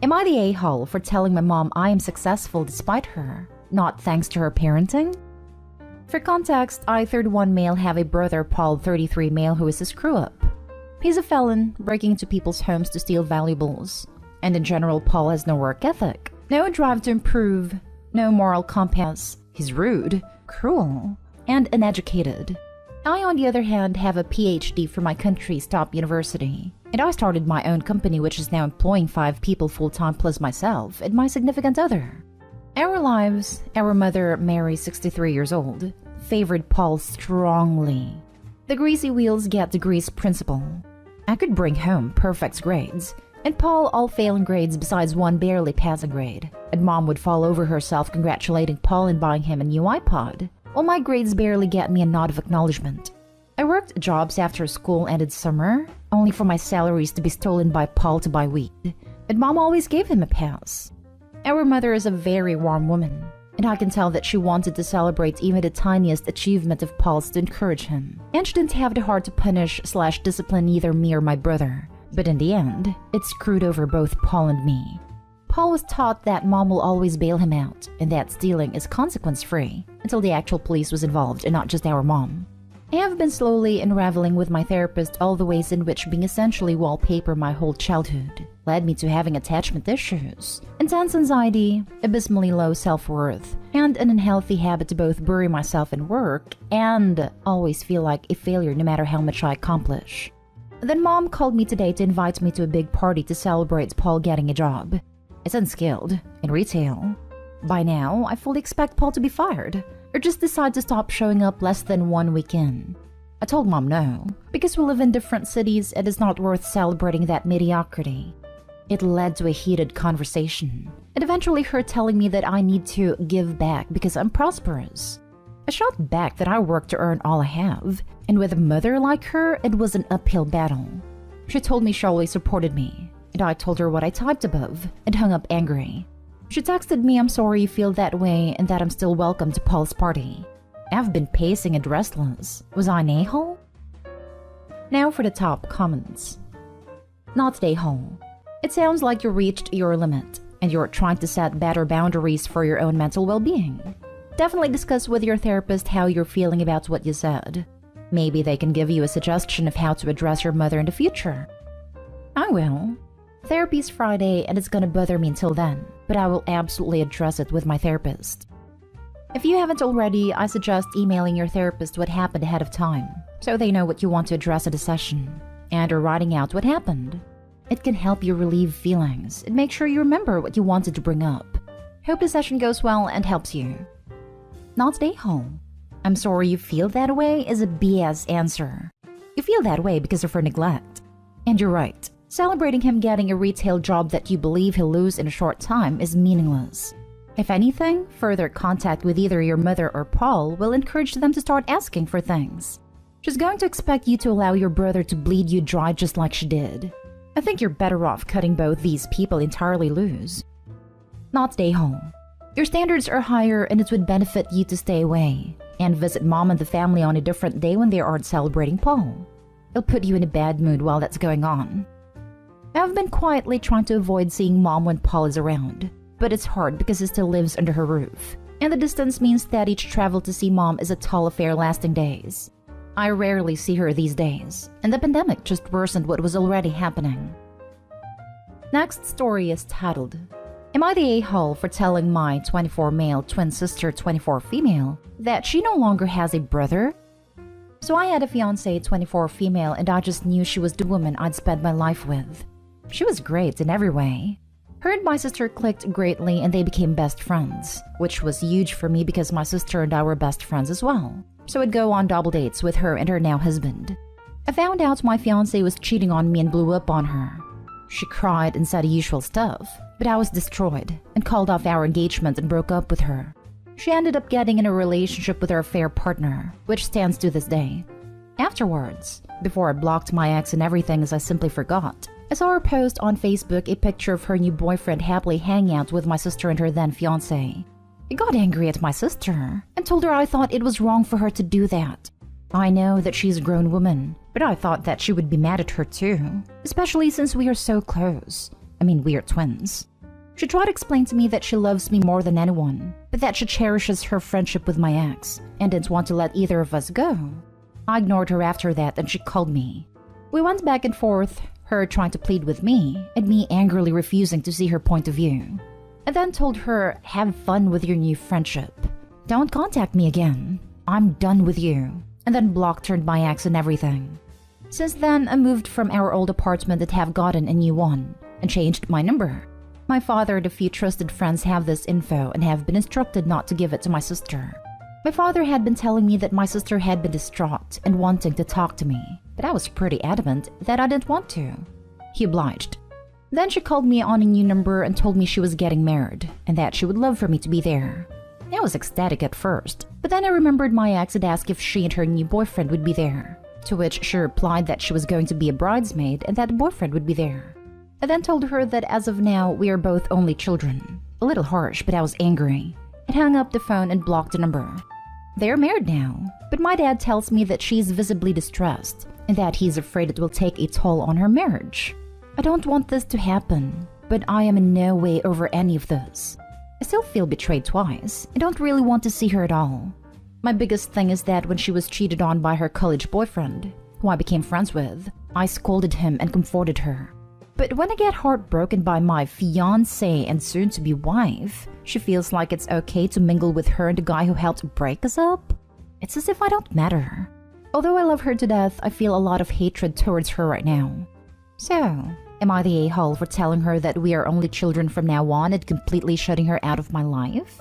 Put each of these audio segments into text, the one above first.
Am I the a-hole for telling my mom I am successful despite her, not thanks to her parenting? For context, I, 31 male, have a brother, Paul, 33 male, who is a screw-up. He's a felon, breaking into people's homes to steal valuables. And in general, Paul has no work ethic, no drive to improve, no moral compass. He's rude, cruel, and uneducated. I, on the other hand, have a PhD from my country's top university. And I started my own company, which is now employing 5 people full-time plus myself and my significant other. Our lives, our mother, Mary, 63 years old, favored Paul strongly. The greasy wheels get the grease principle. I could bring home perfect grades, and Paul all failing grades besides one barely passing grade. And Mom would fall over herself congratulating Paul and buying him a new iPod, while my grades barely get me a nod of acknowledgement. I worked jobs after school ended summer, only for my salaries to be stolen by Paul to buy weed, and Mom always gave him a pass. Our mother is a very warm woman, and I can tell that she wanted to celebrate even the tiniest achievement of Paul's to encourage him, and she didn't have the heart to punish/discipline either me or my brother. But in the end, it screwed over both Paul and me. Paul was taught that Mom will always bail him out, and that stealing is consequence-free, until the actual police was involved and not just our mom. I have been slowly unraveling with my therapist all the ways in which being essentially wallpaper my whole childhood led me to having attachment issues, intense anxiety, abysmally low self-worth, and an unhealthy habit to both bury myself in work and always feel like a failure no matter how much I accomplish. Then Mom called me today to invite me to a big party to celebrate Paul getting a job. It's unskilled, in retail. By now, I fully expect Paul to be fired, or just decide to stop showing up less than 1 week in. I told Mom no, because we live in different cities and it's not worth celebrating that mediocrity. It led to a heated conversation, and eventually her telling me that I need to give back because I'm prosperous. I shot back that I work to earn all I have, and with a mother like her, it was an uphill battle. She told me she always supported me, and I told her what I typed above, and hung up angry. She texted me I'm sorry you feel that way and that I'm still welcome to Paul's party. I've been pacing and restless. Was I an a-hole? Now for the top comments. Not an a-hole. It sounds like you reached your limit, and you're trying to set better boundaries for your own mental well-being. Definitely discuss with your therapist how you're feeling about what you said. Maybe they can give you a suggestion of how to address your mother in the future. I will. Therapy's Friday and it's gonna bother me until then, but I will absolutely address it with my therapist. If you haven't already, I suggest emailing your therapist what happened ahead of time, so they know what you want to address at a session, and or writing out what happened. It can help you relieve feelings and make sure you remember what you wanted to bring up. Hope the session goes well and helps you. Not stay home. I'm sorry you feel that way is a BS answer. You feel that way because of her neglect. And you're right. Celebrating him getting a retail job that you believe he'll lose in a short time is meaningless. If anything, further contact with either your mother or Paul will encourage them to start asking for things. She's going to expect you to allow your brother to bleed you dry just like she did. I think you're better off cutting both these people entirely loose. Not stay home. Your standards are higher and it would benefit you to stay away and visit Mom and the family on a different day when they aren't celebrating Paul. It'll put you in a bad mood while that's going on. I've been quietly trying to avoid seeing Mom when Paul is around, but it's hard because he still lives under her roof, and the distance means that each travel to see Mom is a tall affair lasting days. I rarely see her these days, and the pandemic just worsened what was already happening. Next story is titled, Am I the a-hole for telling my 24 male twin sister 24 female that she no longer has a brother? So I had a fiance 24 female and I just knew she was the woman I'd spend my life with. She was great in every way. Her and my sister clicked greatly and they became best friends, which was huge for me because my sister and I were best friends as well. So I'd go on double dates with her and her now husband. I found out my fiance was cheating on me and blew up on her. She cried and said the usual stuff, but I was destroyed and called off our engagement and broke up with her. She ended up getting in a relationship with her affair partner, which stands to this day. Afterwards, before I blocked my ex and everything as I simply forgot, I saw her post on Facebook a picture of her new boyfriend happily hanging out with my sister and her then fiancé. I got angry at my sister and told her I thought it was wrong for her to do that. I know that she's a grown woman, but I thought that she would be mad at her too, especially since we are so close. I mean, we are twins. She tried to explain to me that she loves me more than anyone, but that she cherishes her friendship with my ex and didn't want to let either of us go. I ignored her after that and she called me. We went back and forth, her trying to plead with me and me angrily refusing to see her point of view. I then told her, have fun with your new friendship. Don't contact me again. I'm done with you. And then blocked her and my ex and everything. Since then, I moved from our old apartment and have gotten a new one and changed my number. My father and a few trusted friends have this info and have been instructed not to give it to my sister. My father had been telling me that my sister had been distraught and wanting to talk to me, but I was pretty adamant that I didn't want to. He obliged. Then she called me on a new number and told me she was getting married and that she would love for me to be there. I was ecstatic at first, but then I remembered my ex had asked if she and her new boyfriend would be there, to which she replied that she was going to be a bridesmaid and that the boyfriend would be there. I then told her that as of now, we are both only children. A little harsh, but I was angry. I hung up the phone and blocked the number. They are married now, but my dad tells me that she's visibly distressed and that he's afraid it will take a toll on her marriage. I don't want this to happen, but I am in no way over any of this. I still feel betrayed twice. I don't really want to see her at all. My biggest thing is that when she was cheated on by her college boyfriend, who I became friends with, I scolded him and comforted her. But when I get heartbroken by my fiancé and soon-to-be wife, she feels like it's okay to mingle with her and the guy who helped break us up. It's as if I don't matter. Although I love her to death, I feel a lot of hatred towards her right now. So, am I the a-hole for telling her that we are only children from now on and completely shutting her out of my life?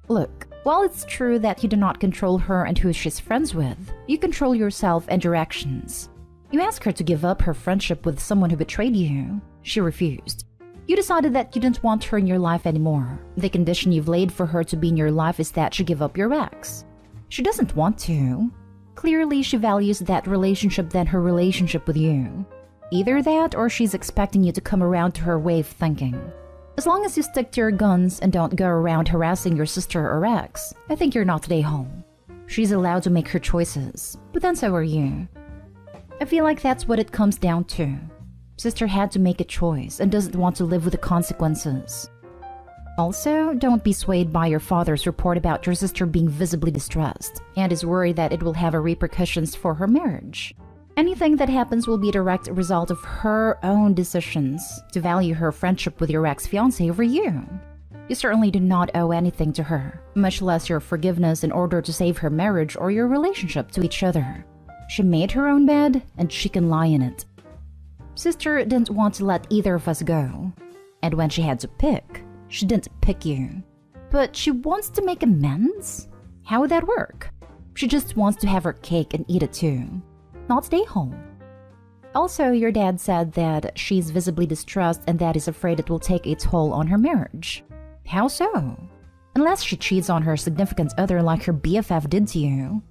Look, while it's true that you do not control her and who she's friends with, you control yourself and your actions. You asked her to give up her friendship with someone who betrayed you. She refused. You decided that you didn't want her in your life anymore. The condition you've laid for her to be in your life is that she give up your ex. She doesn't want to. Clearly, she values that relationship than her relationship with you. Either that or she's expecting you to come around to her way of thinking. As long as you stick to your guns and don't go around harassing your sister or ex, I think you're not the a-hole. She's allowed to make her choices, but then so are you. I feel like that's what it comes down to. Sister had to make a choice and doesn't want to live with the consequences. Also, don't be swayed by your father's report about your sister being visibly distressed and is worried that it will have repercussions for her marriage. Anything that happens will be a direct result of her own decisions to value her friendship with your ex-fiancé over you. You certainly do not owe anything to her, much less your forgiveness in order to save her marriage or your relationship to each other. She made her own bed, and she can lie in it. Sister didn't want to let either of us go. And when she had to pick, she didn't pick you. But she wants to make amends? How would that work? She just wants to have her cake and eat it too. Not stay home. Also, your dad said that she's visibly distressed and that he's afraid it will take a toll on her marriage. How so? Unless she cheats on her significant other like her BFF did to you.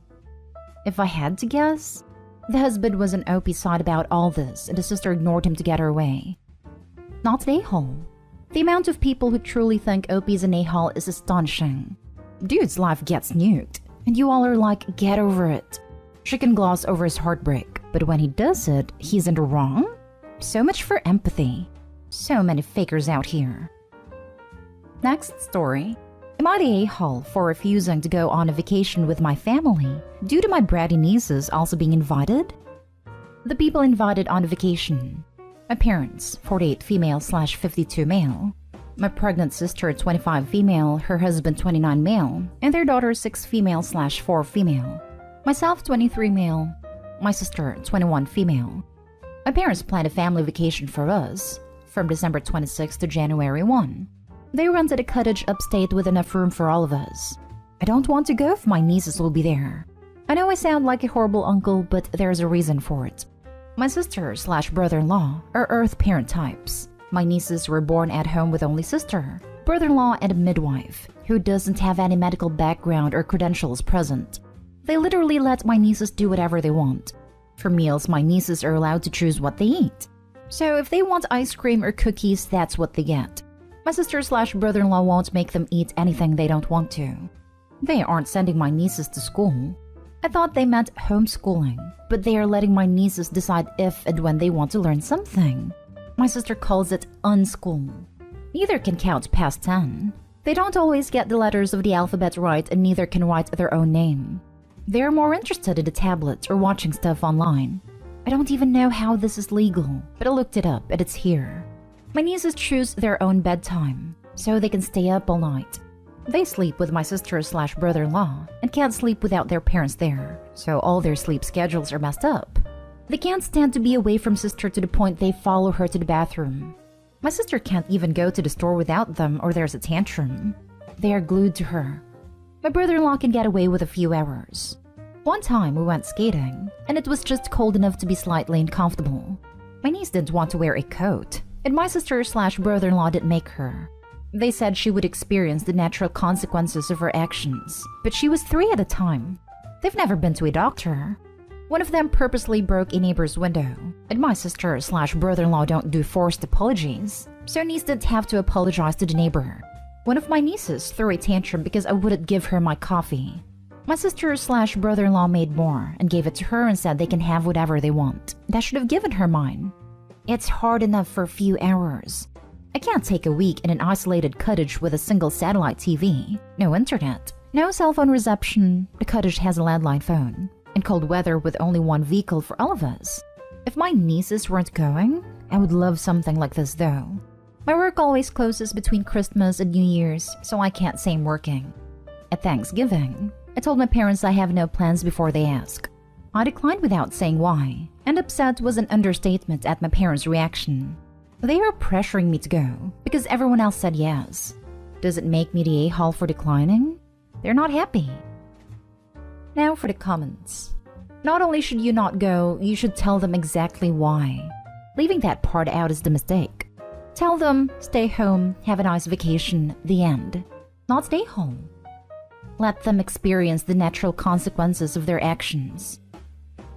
If I had to guess, the husband was an OP side about all this and the sister ignored him to get her way. Not an a-hole. The amount of people who truly think OP is an a-hole is astonishing. Dude's life gets nuked, and you all are like, get over it. She can gloss over his heartbreak, but when he does it, he's in the wrong? So much for empathy. So many fakers out here. Next story. Am I the a-hole for refusing to go on a vacation with my family due to my bratty nieces also being invited? The people invited on a vacation. My parents, 48 female/52 male. My pregnant sister, 25 female, her husband, 29 male, and their daughter, 6 female/4 female. Myself, 23 male. My sister, 21 female. My parents planned a family vacation for us from December 26 to January 1. They rented a cottage upstate with enough room for all of us. I don't want to go if my nieces will be there. I know I sound like a horrible uncle, but there's a reason for it. My sister/brother-in-law are earth parent types. My nieces were born at home with only sister, brother-in-law, and a midwife, who doesn't have any medical background or credentials present. They literally let my nieces do whatever they want. For meals, my nieces are allowed to choose what they eat. So if they want ice cream or cookies, that's what they get. My sister/brother-in-law won't make them eat anything they don't want to. They aren't sending my nieces to school. I thought they meant homeschooling, but they are letting my nieces decide if and when they want to learn something. My sister calls it unschool. Neither can count past 10. They don't always get the letters of the alphabet right, and neither can write their own name. They're more interested in the tablet or watching stuff online. I don't even know how this is legal, but I looked it up and it's here. My nieces choose their own bedtime, so they can stay up all night. They sleep with my sister/brother-in-law and can't sleep without their parents there, so all their sleep schedules are messed up. They can't stand to be away from sister to the point they follow her to the bathroom. My sister can't even go to the store without them or there's a tantrum. They are glued to her. My brother-in-law can get away with a few hours. One time we went skating, and it was just cold enough to be slightly uncomfortable. My niece didn't want to wear a coat, and my sister/brother-in-law didn't make her. They said she would experience the natural consequences of her actions, but she was 3 at the time. They've never been to a doctor. One of them purposely broke a neighbor's window, and my sister/brother-in-law don't do forced apologies, so niece didn't have to apologize to the neighbor. One of my nieces threw a tantrum because I wouldn't give her my coffee. My sister/brother-in-law made more and gave it to her and said they can have whatever they want. I should have given her mine. It's hard enough for a few hours. I can't take a week in an isolated cottage with a single satellite TV, no internet, no cell phone reception. The cottage has a landline phone, and cold weather with only one vehicle for all of us. If my nieces weren't going, I would love something like this though. My work always closes between Christmas and New Year's, so I can't say I'm working. At Thanksgiving, I told my parents I have no plans before they ask. I declined without saying why, and upset was an understatement at my parents' reaction. They are pressuring me to go because everyone else said yes. Does it make me the a-hole for declining? They're not happy. Now for the comments. Not only should you not go, you should tell them exactly why. Leaving that part out is the mistake. Tell them, stay home, have a nice vacation, the end. Not stay home. Let them experience the natural consequences of their actions.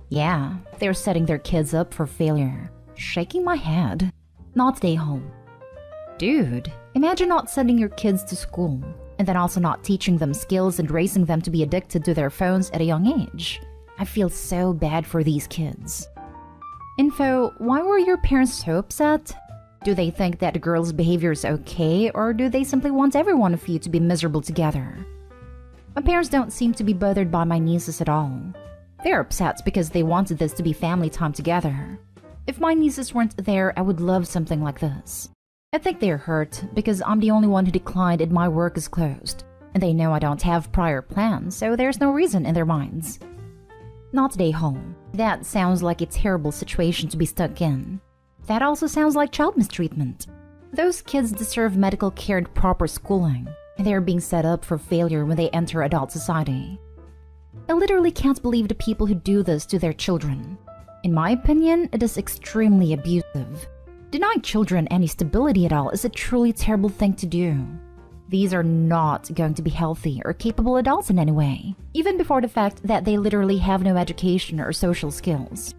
Yeah, they're setting their kids up for failure. Shaking my head. Not stay home. Dude, imagine not sending your kids to school, and then also not teaching them skills and raising them to be addicted to their phones at a young age. I feel so bad for these kids. Info, why were your parents so upset? Do they think that the girl's behavior is okay, or do they simply want every one of you to be miserable together? My parents don't seem to be bothered by my nieces at all. They're upset because they wanted this to be family time together. If my nieces weren't there, I would love something like this. I think they're hurt because I'm the only one who declined and my work is closed. And they know I don't have prior plans, so there's no reason in their minds. Not stay home. That sounds like a terrible situation to be stuck in. That also sounds like child mistreatment. Those kids deserve medical care and proper schooling, and they are being set up for failure when they enter adult society. I literally can't believe the people who do this to their children. In my opinion, it is extremely abusive. Denying children any stability at all is a truly terrible thing to do. These are not going to be healthy or capable adults in any way, even before the fact that they literally have no education or social skills.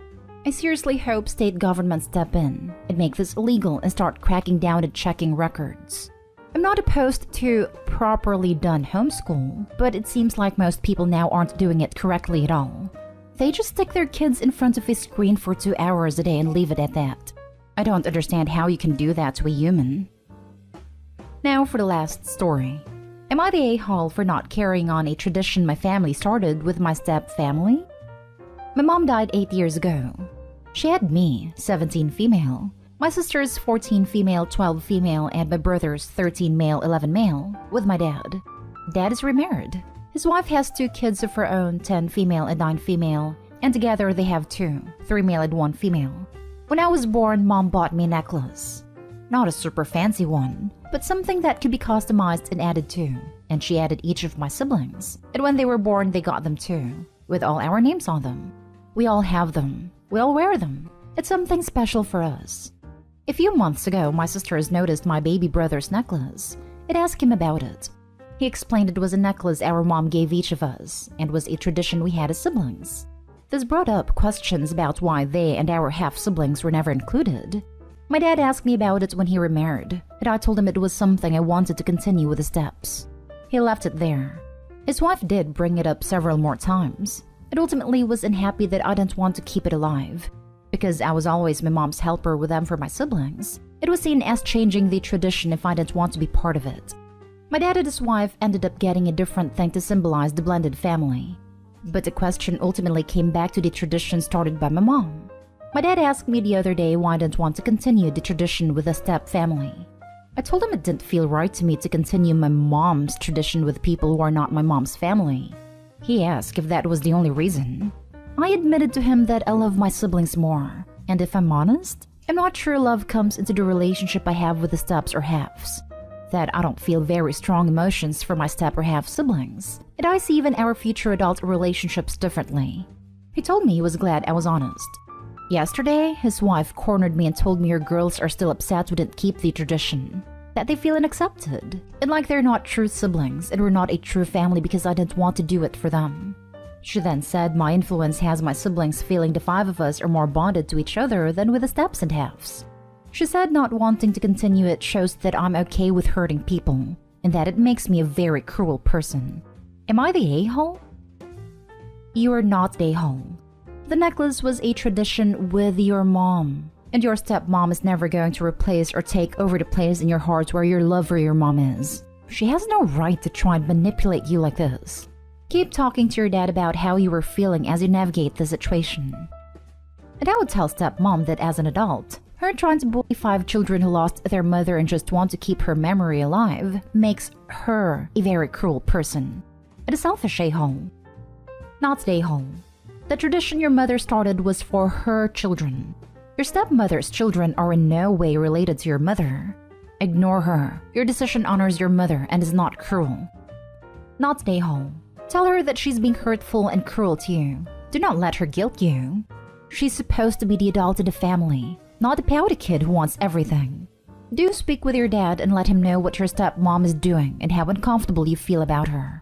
I seriously hope state governments step in and make this illegal and start cracking down and checking records. I'm not opposed to properly done homeschool, but it seems like most people now aren't doing it correctly at all. They just stick their kids in front of a screen for 2 hours a day and leave it at that. I don't understand how you can do that to a human. Now for the last story. Am I the a-hole for not carrying on a tradition my family started with my step-family? My mom died 8 years ago. She had me, 17 female, my sisters 14 female, 12 female, and my brothers 13 male, 11 male, with my dad. Dad is remarried. His wife has 2 kids of her own, 10 female and 9 female, and together they have 2, 3 male and 1 female. When I was born, Mom bought me a necklace. Not a super fancy one, but something that could be customized and added to, and she added each of my siblings. And when they were born, they got them too, with all our names on them. We all have them. We all wear them. It's something special for us. A few months ago, my sisters noticed my baby brother's necklace. It asked him about it. He explained it was a necklace our mom gave each of us, and was a tradition we had as siblings. This brought up questions about why they and our half-siblings were never included. My dad asked me about it when he remarried, and I told him it was something I wanted to continue with the steps. He left it there. His wife did bring it up several more times, and ultimately was unhappy that I didn't want to keep it alive, because I was always my mom's helper with them for my siblings. It was seen as changing the tradition if I didn't want to be part of it. My dad and his wife ended up getting a different thing to symbolize the blended family. But the question ultimately came back to the tradition started by my mom. My dad asked me the other day why I didn't want to continue the tradition with a step family. I told him it didn't feel right to me to continue my mom's tradition with people who are not my mom's family. He asked if that was the only reason. I admitted to him that I love my siblings more, and if I'm honest, I'm not sure love comes into the relationship I have with the steps or halves. That I don't feel very strong emotions for my step or half siblings, and I see even our future adult relationships differently. He told me he was glad I was honest. Yesterday, his wife cornered me and told me her girls are still upset we didn't keep the tradition, that they feel unaccepted, and like they're not true siblings and we're not a true family because I didn't want to do it for them. She then said my influence has my siblings feeling the five of us are more bonded to each other than with the steps and halves. She said not wanting to continue it shows that I'm okay with hurting people, and that it makes me a very cruel person. Am I the a-hole? You are not the a-hole. The necklace was a tradition with your mom, and your stepmom is never going to replace or take over the place in your heart where your love for your mom is. She has no right to try and manipulate you like this. Keep talking to your dad about how you were feeling as you navigate the situation. And I would tell stepmom that as an adult, her trying to bully 5 children who lost their mother and just want to keep her memory alive makes her a very cruel person. And a selfish a-hole. Not the a-hole. The tradition your mother started was for her children. Your stepmother's children are in no way related to your mother. Ignore her. Your decision honors your mother and is not cruel. Not the a-hole. Tell her that she's being hurtful and cruel to you. Do not let her guilt you. She's supposed to be the adult in the family, not the pouty kid who wants everything. Do speak with your dad and let him know what your stepmom is doing and how uncomfortable you feel about her.